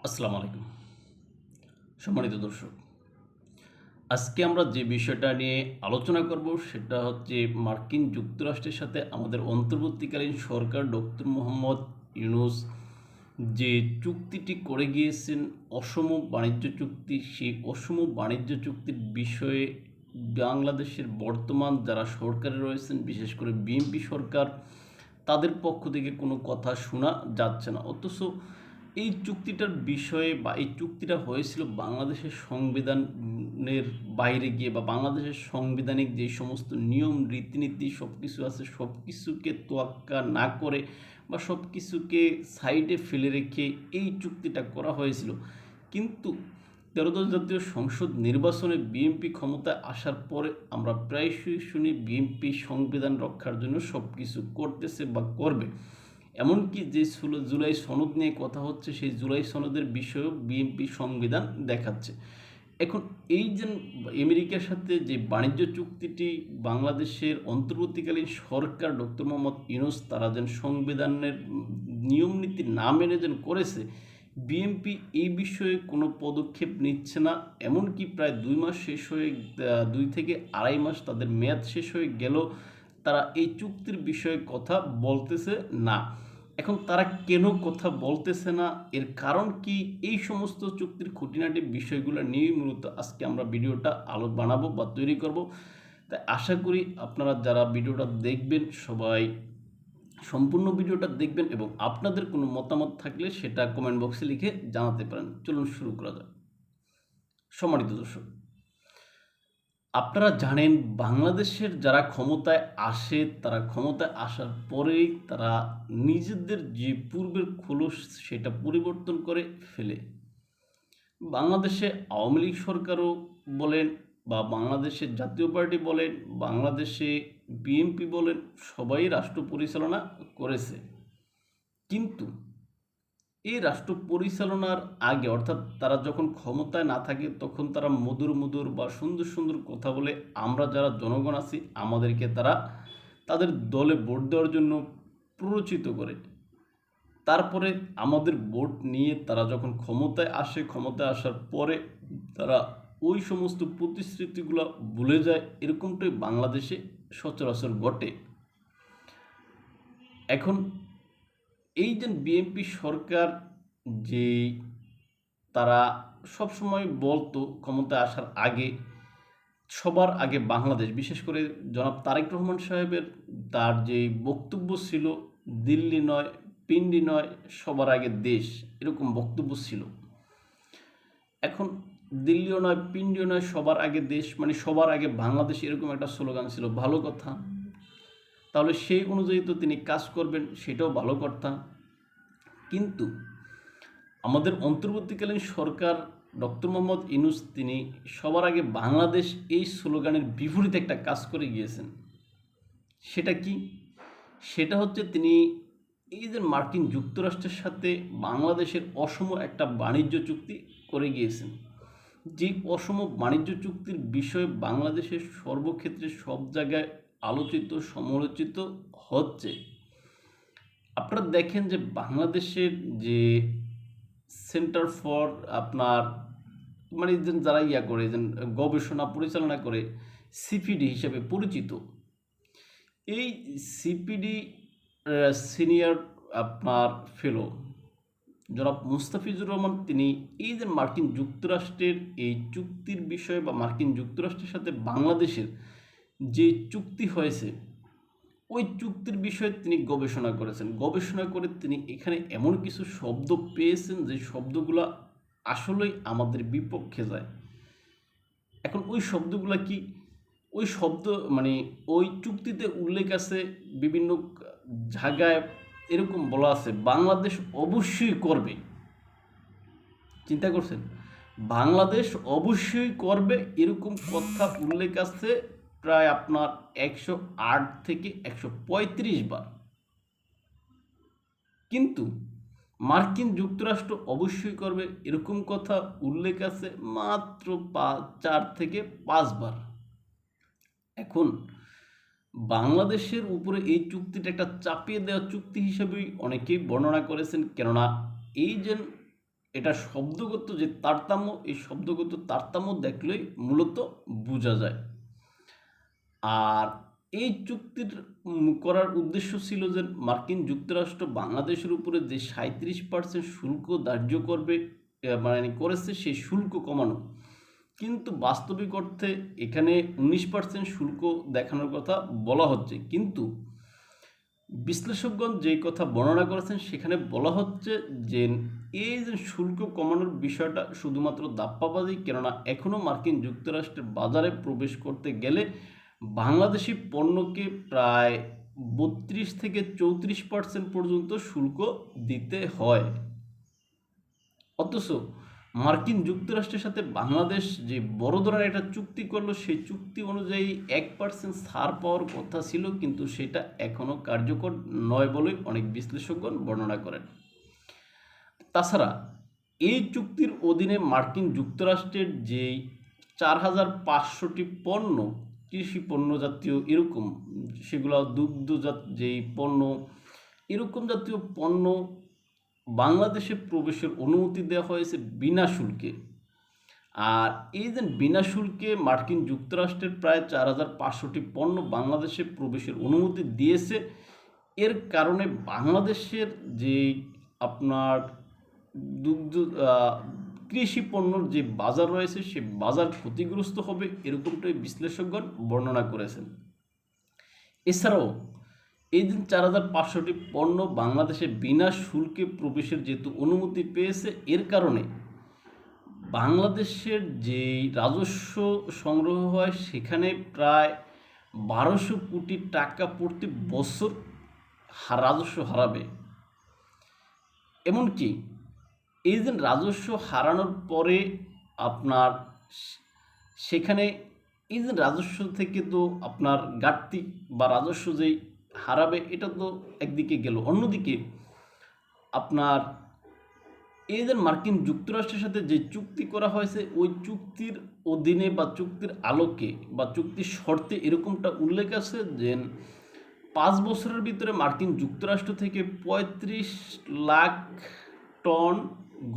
আসসালামু আলাইকুম সম্মানিত দর্শক। আজকে আমরা যে বিষয়টা নিয়ে আলোচনা করব সেটা হচ্ছে মার্কিন যুক্তরাষ্ট্রের সাথে আমাদের অন্তর্বর্তীকালীন সরকার ডক্টর মোহাম্মদ ইউনূস যে চুক্তিটি করে গিয়েছেন, অসম বাণিজ্য চুক্তি। সেই অসম বাণিজ্য চুক্তির বিষয়ে বাংলাদেশের বর্তমান যারা সরকারে রয়েছেন, বিশেষ করে বিএনপি সরকার, তাদের পক্ষ থেকে কোনো কথা শোনা যাচ্ছে না। অথচ এই চুক্তিটার বিষয়ে বা এই চুক্তিটা হয়েছিল বাংলাদেশের সংবিধানের বাইরে গিয়ে, বা বাংলাদেশের সাংবিধানিক যে সমস্ত নিয়ম রীতিনীতি সব কিছু আছে সব কিছুকে তোয়াক্কা না করে বা সব কিছুকে সাইডে ফেলে রেখে এই চুক্তিটা করা হয়েছিল। কিন্তু তেরোদশ জাতীয় সংসদ নির্বাচনে বিএনপি ক্ষমতায় আসার পরে আমরা প্রায়শই শুনি বিএনপি সংবিধান রক্ষার জন্য সব কিছু করতেছে বা করবে। এমনকি যে জুলাই সনদ নিয়ে কথা হচ্ছে, সেই জুলাই সনদের বিষয়েও বিএনপি সংবিধান দেখাচ্ছে। এখন এই যে আমেরিকার সাথে যে বাণিজ্য চুক্তিটি বাংলাদেশের অন্তর্বর্তীকালীন সরকার ডক্টর মোহাম্মদ ইউনূস তারা যেন সংবিধানের নিয়ম নীতি না মেনে যেন করেছে, বিএনপি এই বিষয়ে কোনো পদক্ষেপ নিচ্ছে না। এমনকি প্রায় 2 মাস শেষ হয়ে 2 থেকে আড়াই মাস তাদের মেয়াদ শেষ হয়ে গেল, তারা এই চুক্তির বিষয়ে কথা বলতেছে না। এখন তারা কেন কথা বলতেছে না, এর কারণ কি, এই সমস্ত চুক্তির খুঁটিনাটি বিষয়গুলো নিয়ে মূলত আজকে আমরা ভিডিওটা বানাবো বা তৈরি করব। তাই আশা করি আপনারা যারা ভিডিওটা দেখবেন সবাই সম্পূর্ণ ভিডিওটা দেখবেন এবং আপনাদের কোনো মতামত থাকলে সেটা কমেন্ট বক্সে লিখে জানাতে পারেন। চলুন শুরু করা যাক। সম্মানিত দর্শক, আপনারা জানেন বাংলাদেশের যারা ক্ষমতায় আসে, তারা ক্ষমতায় আসার পরেই তারা নিজেদের যে পূর্বের খোলস সেটা পরিবর্তন করে ফেলে। বাংলাদেশে আওয়ামী লীগ সরকারও বলেন বা বাংলাদেশের জাতীয় পার্টি বলেন, বাংলাদেশে বিএনপি বলেন, সবাই রাষ্ট্র পরিচালনা করেছে। কিন্তু এই রাষ্ট্র পরিচালনার আগে, অর্থাৎ তারা যখন ক্ষমতায় না থাকে তখন তারা মধুর মধুর বা সুন্দর সুন্দর কথা বলে আমরা যারা জনগণ আছি আমাদেরকে তারা তাদের দলে ভোট দেওয়ার জন্য প্ররোচিত করে। তারপরে আমাদের ভোট নিয়ে তারা যখন ক্ষমতায় আসে, ক্ষমতায় আসার পরে তারা ওই সমস্ত প্রতিশ্রুতিগুলো ভুলে যায়। এরকমটাই বাংলাদেশে সচরাচর ঘটে। এখন এই যে বিএনপি সরকার, যে তারা সবসময় বলতো ক্ষমতায় আসার আগে সবার আগে বাংলাদেশ, বিশেষ করে জনাব তারেক রহমান সাহেবের তার যে বক্তব্য ছিল, দিল্লি নয় পিন্ডি নয় সবার আগে দেশ, এরকম বক্তব্য ছিল। এখন দিল্লিও নয় পিন্ডিও নয় সবার আগে দেশ, মানে সবার আগে বাংলাদেশ, এরকম একটা স্লোগান ছিল। ভালো কথা, তাহলে সেই অনুযায়ী তো তিনি কাজ করবেন, সেটাও ভালো কথা। কিন্তু আমাদের অন্তর্বর্তীকালীন সরকার ডক্টর মোহাম্মদ ইউনূস তিনি সবার আগে বাংলাদেশ এই স্লোগানের বিপরীতে একটা কাজ করে গিয়েছেন। সেটা কি? সেটা হচ্ছে তিনি এই যে মার্কিন যুক্তরাষ্ট্রের সাথে বাংলাদেশের অসম একটা বাণিজ্য চুক্তি করে গিয়েছেন। যে অসম বাণিজ্য চুক্তির বিষয়ে বাংলাদেশের সর্বক্ষেত্রে সব জায়গায় আলোচিত সমালোচিত হচ্ছে। আপনারা দেখেন যে বাংলাদেশের যে সেন্টার ফর আপনার মানে যারা করে গবেষণা পরিচালনা করে, সিপিডি হিসেবে পরিচিত, এই সিপিডি সিনিয়র আপনার ফেলো জনাব মুস্তাফিজুর রহমান তিনি এই যে মার্কিন যুক্তরাষ্ট্রের এই চুক্তির বিষয়ে বা মার্কিন যুক্তরাষ্ট্রের সাথে বাংলাদেশের যে চুক্তি হয়েছে ওই চুক্তির বিষয়ে তিনি গবেষণা করেছেন। গবেষণা করে তিনি এখানে এমন কিছু শব্দ পেয়েছেন যে শব্দগুলো আসলেই আমাদের বিপক্ষে যায়। এখন ওই শব্দগুলো কি? ওই শব্দ মানে ওই চুক্তিতে উল্লেখ আছে বিভিন্ন জায়গায়, এরকম বলা আছে বাংলাদেশ অবশ্যই করবে। চিন্তা করছেন? বাংলাদেশ অবশ্যই করবে এরকম কথা উল্লেখ আছে প্রায় আপনার 108 থেকে 135 বার। কিন্তু মার্কিন যুক্তরাষ্ট্র অবশ্যই করবে এরকম কথা উল্লেখ আছে মাত্র 4 থেকে 5 বার। এখন বাংলাদেশের উপরে এই চুক্তিটা একটা চাপিয়ে দেওয়া চুক্তি হিসেবেই অনেকেই বর্ণনা করেছেন। কেননা এই যে এটা শব্দগত যে তারতম্য, এই শব্দগত তারতম্য দেখলেই মূলত বোঝা যায়। আর এই চুক্তির করার উদ্দেশ্য ছিল যে মার্কিন যুক্তরাষ্ট্র বাংলাদেশের উপরে যে 37% শুল্ক ধার্য করবে, মানে করেছে, সেই শুল্ক কমানো। কিন্তু বাস্তবিক অর্থে এখানে 19% শুল্ক দেখানোর কথা বলা হচ্ছে, কিন্তু বিশ্লেষকগণ যেই কথা বর্ণনা করেছেন সেখানে বলা হচ্ছে যে এই যে শুল্ক কমানোর বিষয়টা শুধুমাত্র দাপ্পাবাজি, কেননা এখনও মার্কিন যুক্তরাষ্ট্রের বাজারে প্রবেশ করতে গেলে বাংলাদেশি পণ্যকে প্রায় 32 থেকে 34% পর্যন্ত শুল্ক দিতে হয়। অথচ মার্কিন যুক্তরাষ্ট্রের সাথে বাংলাদেশ যে বড় ধরনের একটা চুক্তি করলো, সেই চুক্তি অনুযায়ী 1% ছাড় পাওয়ার কথা ছিল, কিন্তু সেটা এখনও কার্যকর নয় বলেই অনেক বিশ্লেষকগণ বর্ণনা করেন। তাছাড়া এই চুক্তির অধীনে মার্কিন যুক্তরাষ্ট্রের যেই 4500টি পণ্য, কৃষি পণ্য জাতীয় এরকম, সেগুলো দুগ্ধজাত যেই পণ্য, এরকম জাতীয় পণ্য বাংলাদেশে প্রবেশের অনুমতি দেওয়া হয়েছে বিনা শুল্কে। আর এই যে বিনা শুল্কে মার্কিন যুক্তরাষ্ট্রের প্রায় 4500টি পণ্য বাংলাদেশে প্রবেশের অনুমতি দিয়েছে, এর কারণে বাংলাদেশের যে আপনার দুগ্ধ কৃষি পণ্যর যে বাজার রয়েছে সে বাজার ক্ষতিগ্রস্ত হবে, এরকমটাই বিশ্লেষকগণ বর্ণনা করেছেন। এছাড়াও এই দিন 4500টি পণ্য বাংলাদেশে বিনা শুল্কে প্রবেশের যেহেতু অনুমতি পেয়েছে, এর কারণে বাংলাদেশের যে রাজস্ব সংগ্রহ হয় সেখানে প্রায় 1200 কোটি টাকা প্রতি বছর রাজস্ব হারাবে। এমনকি এই যে রাজস্ব হারানোর পরে আপনার সেখানে এই যে রাজস্ব থেকে তো আপনার ঘাটতি বা রাজস্ব যেই হারাবে, এটা তো একদিকে গেল, অন্যদিকে আপনার এই যে মার্কিন যুক্তরাষ্ট্রের সাথে যে চুক্তি করা হয়েছে, ওই চুক্তির অধীনে বা চুক্তির আলোকে বা চুক্তির শর্তে এরকমটা উল্লেখ আছে যে 5 বছরের ভিতরে মার্কিন যুক্তরাষ্ট্র থেকে 35 লাখ টন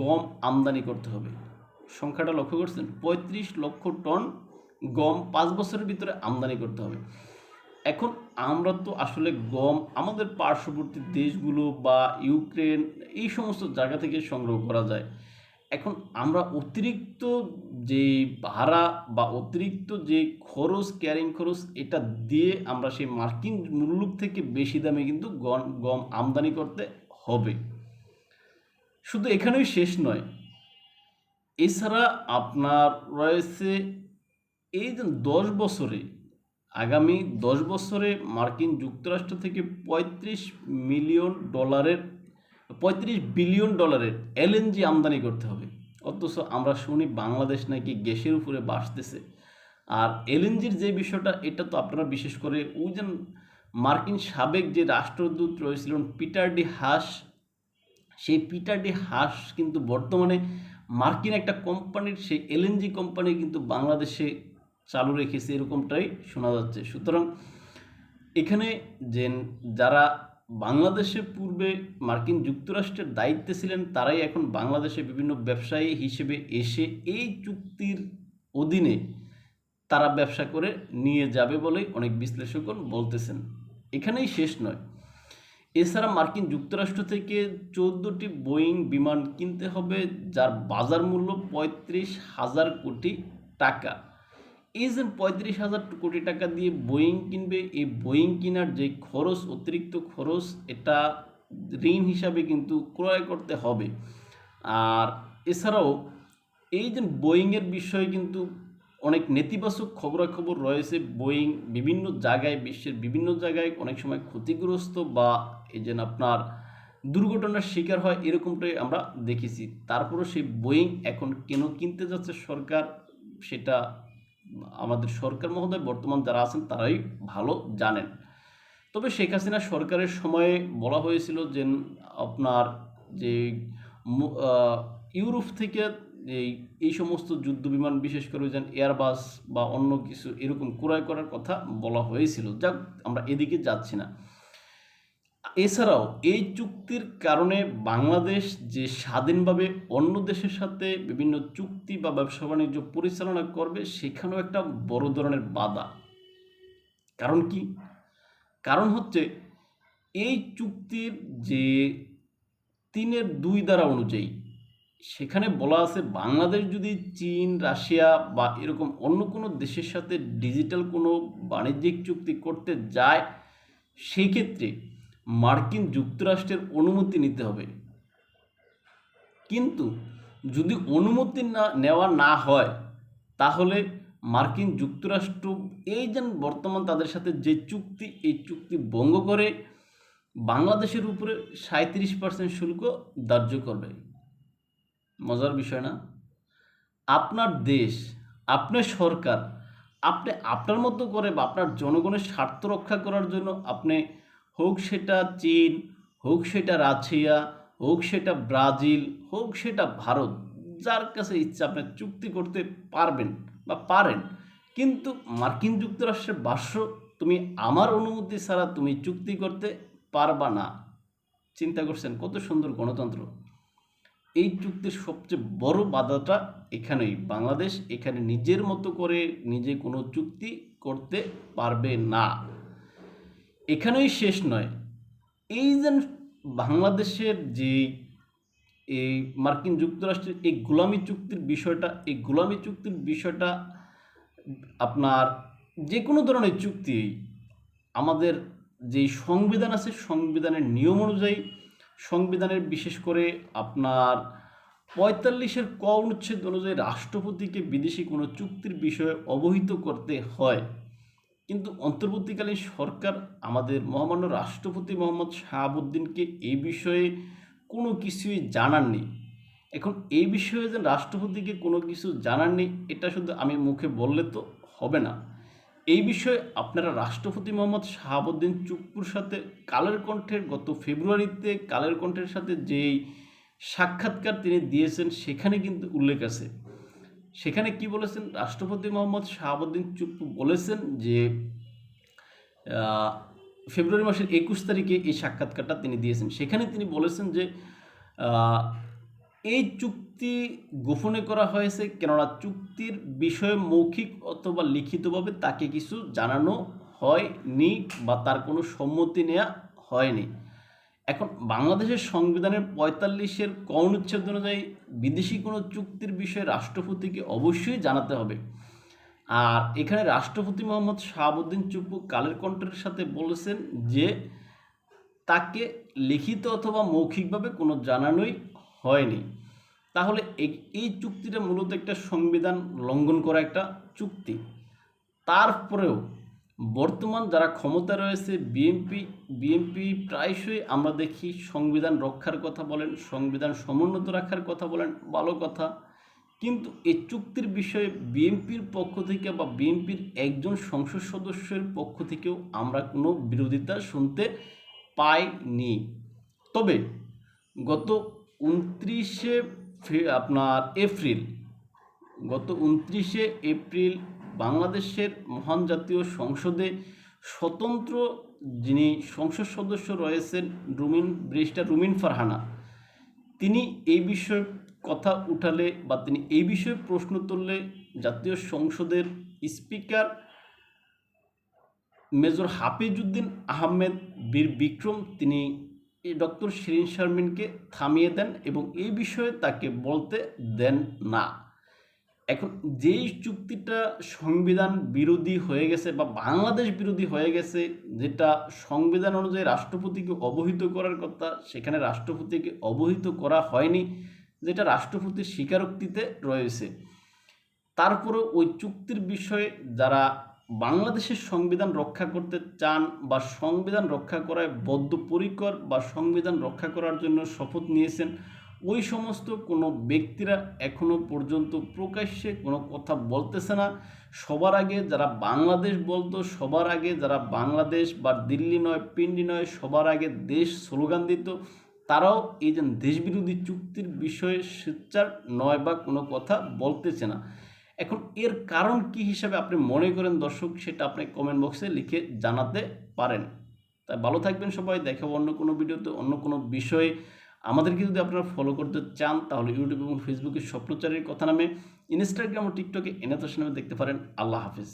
গম আমদানি করতে হবে। সংখ্যাটা লক্ষ্য করছেন, 35 লক্ষ টন গম 5 বছরের ভিতরে আমদানি করতে হবে। এখন আমরা তো আসলে গম আমাদের পার্শ্ববর্তী দেশগুলো বা ইউক্রেন এই সমস্ত জায়গা থেকে সংগ্রহ করা যায়। এখন আমরা অতিরিক্ত যে ভাড়া বা অতিরিক্ত যে খরচ, ক্যারিং খরচ, এটা দিয়ে আমরা সেই মার্কিন মূল্য থেকে বেশি দামে কিন্তু গম আমদানি করতে হবে। শুধু এখানেই শেষ নয়, এছাড়া আপনার রয়েছে এই যে 10 বছরে, আগামী 10 বছরে মার্কিন যুক্তরাষ্ট্র থেকে 35 বিলিয়ন ডলারের এলএনজি আমদানি করতে হবে। অথচ আমরা শুনি বাংলাদেশ নাকি গ্যাসের উপরে বাসতেছে। আর এলএনজির যে বিষয়টা, এটা তো আপনারা বিশেষ করে ওই যে মার্কিন সাবেক যে রাষ্ট্রদূত রয়েছিলেন পিটার ডি হাস, সেই পিটার ডি হাস কিন্তু বর্তমানে মার্কিন একটা কোম্পানির, সেই এলএনজি কোম্পানি কিন্তু বাংলাদেশে চালু রেখেছে, এরকমটাই শোনা যাচ্ছে। সুতরাং এখানে যে যারা বাংলাদেশে পূর্বে মার্কিন যুক্তরাষ্ট্রের দায়িত্বে ছিলেন, তারাই এখন বাংলাদেশে বিভিন্ন ব্যবসায়ী হিসেবে এসে এই চুক্তির অধীনে তারা ব্যবসা করে নিয়ে যাবে বলেই অনেক বিশ্লেষকগণ বলতেছেন। এখানেই শেষ নয়, এছাড়া মার্কিন যুক্তরাষ্ট্র থেকে 14টি বোয়িং বিমান কিনতে হবে, যার বাজার মূল্য 35,000 কোটি টাকা। এই যে 35,000 কোটি টাকা দিয়ে বোয়িং কিনবে, এই বোয়িং কেনার যে খরচ, অতিরিক্ত খরচ, এটা ঋণ হিসাবে কিন্তু ক্রয় করতে হবে। আর এছাড়াও এই যে বোয়িংয়ের বিষয়ে কিন্তু অনেক নেতিবাচক খবরাখবর রয়েছে। বোয়িং বিভিন্ন জায়গায়, বিশ্বের বিভিন্ন জায়গায় অনেক সময় ক্ষতিগ্রস্ত বা এই যে আপনার দুর্ঘটনার শিকার হয়, এরকমটাই আমরা দেখেছি। তারপরও সেই বোয়িং এখন কেন কিনতে যাচ্ছে সরকার, সেটা আমাদের সরকার মহোদয় বর্তমান যারা আছেন তারাই ভালো জানেন। তবে শেখ হাসিনা সরকারের সময়ে বলা হয়েছিল যে আপনার যে ইউরোপ থেকে এই সমস্ত যুদ্ধ বিমান, বিশেষ করে যেন এয়ারবাস বা অন্য কিছু এরকম ক্রয় করার কথা বলা হয়েছিল। যাক, আমরা এদিকে যাচ্ছি না। এছাড়াও এই চুক্তির কারণে বাংলাদেশ যে স্বাধীনভাবে অন্য দেশের সাথে বিভিন্ন চুক্তি বা ব্যবসা বাণিজ্য পরিচালনা করবে সেখানেও একটা বড় ধরনের বাধা। কারণ কি? কারণ হচ্ছে এই চুক্তির যে ৩-২ ধারা অনুযায়ী সেখানে বলা আছে বাংলাদেশ যদি চীন, রাশিয়া বা এরকম অন্য কোনো দেশের সাথে ডিজিটাল কোনো বাণিজ্যিক চুক্তি করতে যায় সেই ক্ষেত্রে মার্কিন যুক্তরাষ্ট্রের অনুমতি নিতে হবে। কিন্তু যদি অনুমতি নেওয়া না হয় তাহলে মার্কিন যুক্তরাষ্ট্র এই যে বর্তমান তাদের সাথে যে চুক্তি এই চুক্তি ভঙ্গ করে বাংলাদেশের উপরে ৩৭% শুল্ক ধার্য করবে। মজার বিষয় না? আপনার দেশ, আপনার সরকার, আপনি আপনার মতো করে বা আপনার জনগণের স্বার্থ রক্ষা করার জন্য আপনি হোক সেটা চীন, হোক সেটা রাশিয়া, হোক সেটা ব্রাজিল, হোক সেটা ভারত, যার কাছে ইচ্ছা আপনি চুক্তি করতে পারবেন বা পারেন। কিন্তু মার্কিন যুক্তরাষ্ট্রের ভাষ্য, তুমি আমার অনুমতি ছাড়া তুমি চুক্তি করতে পারবা না। চিন্তা করছেন কত সুন্দর গণতন্ত্র? এই চুক্তির সবচেয়ে বড় বাধাটা এখানেই, বাংলাদেশ এখানে নিজের মতো করে নিজে কোনো চুক্তি করতে পারবে না। এখানেই শেষ নয়, এই যে বাংলাদেশের যে এই মার্কিন যুক্তরাষ্ট্রের এই গোলামি চুক্তির বিষয়টা, এই গোলামি চুক্তির বিষয়টা আপনার যে কোনো ধরনের চুক্তি আমাদের যে সংবিধান আছে সংবিধানের নিয়ম অনুযায়ী, সংবিধানের বিশেষ করে আপনার ৪৫-এর ক অনুচ্ছেদ অনুযায়ী রাষ্ট্রপতিকে বিদেশি কোনো চুক্তির বিষয়ে অবহিত করতে হয়। কিন্তু অন্তর্বর্তীকালীন সরকার আমাদের মহামান্য রাষ্ট্রপতি মোহাম্মদ শাহাবুদ্দিনকে এই বিষয়ে কোনো কিছুই জানাননি। এখন এই বিষয়ে যে রাষ্ট্রপতিকে কোনো কিছু জানাননি এটা শুধু আমি মুখে বললে তো হবে না। এই বিষয়ে আপনারা রাষ্ট্রপতি মোহাম্মদ শাহাবুদ্দিন চুপ্পুর সাথে কালের কণ্ঠের গত ফেব্রুয়ারিতে কালের কণ্ঠের সাথে যেই সাক্ষাৎকার তিনি দিয়েছেন সেখানে কিন্তু উল্লেখ আছে। সেখানে কি বলেছেন? রাষ্ট্রপতি মোহাম্মদ শাহাবুদ্দিন চুপ্পু বলেছেন যে ফেব্রুয়ারি মাসের ২১ তারিখে এই সাক্ষাৎকারটা তিনি দিয়েছেন। সেখানে তিনি বলেছেন যে এই চুক্তি গোপনে করা হয়েছে, কেননা চুক্তির বিষয়ে মৌখিক অথবা লিখিতভাবে তাকে কিছু জানানো হয়নি বা তার কোনো সম্মতি নেওয়া হয়নি। এখন বাংলাদেশের সংবিধানের ৪৫-এর ক অনুচ্ছেদ অনুযায়ী বিদেশি কোনো চুক্তির বিষয়ে রাষ্ট্রপতিকে অবশ্যই জানাতে হবে। আর এখানে রাষ্ট্রপতি মোহাম্মদ শাহাবুদ্দিন চুপ্পু কালের কণ্ঠের সাথে বলেছেন যে তাকে লিখিত অথবা মৌখিকভাবে কোনো জানানোই হয়নি। তাহলে এই চুক্তিটা মূলত একটা সংবিধান লঙ্ঘন করা একটা চুক্তি। তারপরেও বর্তমান যারা ক্ষমতা রয়েছে বিএনপি প্রায়শই আমরা দেখি সংবিধান রক্ষার কথা বলেন, সংবিধান সমুন্নত রাখার কথা বলেন, ভালো কথা। কিন্তু এই চুক্তির বিষয়ে বিএনপির পক্ষ থেকে বা বিএনপির একজন সংসদ সদস্যের পক্ষ থেকেও আমরা কোনো বিরোধিতা শুনতে পাইনি। তবে গত ২৯শে এপ্রিল বাংলাদেশের মহান জাতীয় সংসদে স্বতন্ত্র যিনি সংসদ সদস্য রয়েছেন ব্যারিস্টার রুমিন ফারহানা, তিনি এই বিষয়ে কথা উঠালে বা তিনি এই বিষয়ে প্রশ্ন তুললে জাতীয় সংসদের স্পিকার মেজর হাফিজউদ্দিন আহমেদ বীর বিক্রম তিনি ডক্টর শিরীন শারমিনকে থামিয়ে দেন এবং এই বিষয়ে তাকে বলতে দেন না। এখন যেই চুক্তিটা সংবিধান বিরোধী হয়ে গেছে বা বাংলাদেশ বিরোধী হয়ে গেছে, যেটা সংবিধান অনুযায়ী রাষ্ট্রপতিকে অবহিত করার কথা সেখানে রাষ্ট্রপতিকে অবহিত করা হয়নি, যেটা রাষ্ট্রপতির স্বীকারোক্তিতে রয়েছে। তারপরে ওই চুক্তির বিষয়ে যারা বাংলাদেশের সংবিধান রক্ষা করতে চান বা সংবিধান রক্ষা করায় বদ্ধপরিকর বা সংবিধান রক্ষা করার জন্য শপথ নিয়েছেন, ওই সমস্ত কোনো ব্যক্তিরা এখনো পর্যন্ত প্রকাশ্যে কোনো কথা বলতেছে না। সবার আগে যারা বাংলাদেশ বলতো, সবার আগে যারা বাংলাদেশ বা দিল্লি নয় পিন্ডি নয় সবার আগে দেশ স্লোগান দিত, তারাও এই যে দেশবিরোধী চুক্তির বিষয়ে সোচ্চার নয় বা কোনো কথা বলতেছে না। এখন এর কারণ কি হিসাবে আপনি মনে করেন দর্শক, সেটা আপনি কমেন্ট বক্সে লিখে জানাতে পারেন। তাই ভালো থাকবেন সবাই, দেখাবো অন্য কোনো ভিডিওতে অন্য কোনো বিষয়ে। আমাদেরকে যদি আপনারা ফলো করতে চান তাহলে ইউটিউব এবং ফেসবুকে স্বপ্নচারীর কথা নামে, ইনস্টাগ্রাম ও টিকটকে এনাতোষ নামে দেখতে পারেন। আল্লাহ হাফিজ।